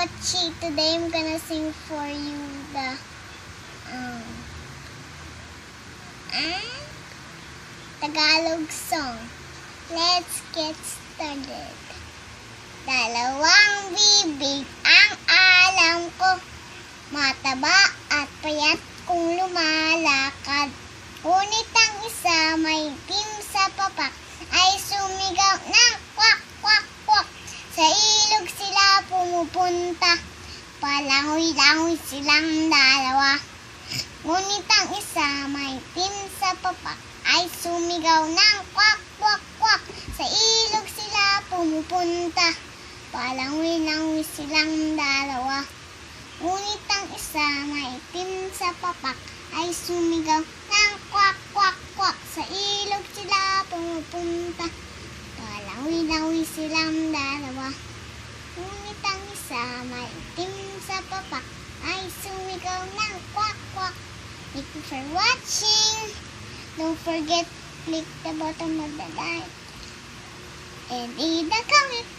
Wachi. Today I'm gonna sing for you the Tagalog song. Let's get started. Dalawang bibig ang alam ko, mataba at payat kung lumalakad. Ngunit ang isa may itim sa papak, ay sumigaw ng kwak, kwak, kwak. Sa ilog sila pumupunta, palangoy-langoy silang dalawa. Ngunit ang isa may itim sa papak, ay sumigaw ng kwak, kwak, kwak. Sa ilog sila pumupunta, palangoy-langoy silang dalawa. Ngunit ang isa may itim sa papak, ay sumigaw ng kwak, kwak, kwak. Sa ilog sila pumupunta, palangoy-langoy silang dalawa. Ngunit ang isa may itim sa papak, ay sumigaw ng kwak, kwak. Thank you for watching. Don't forget, click the bottom of the like and hit the comment.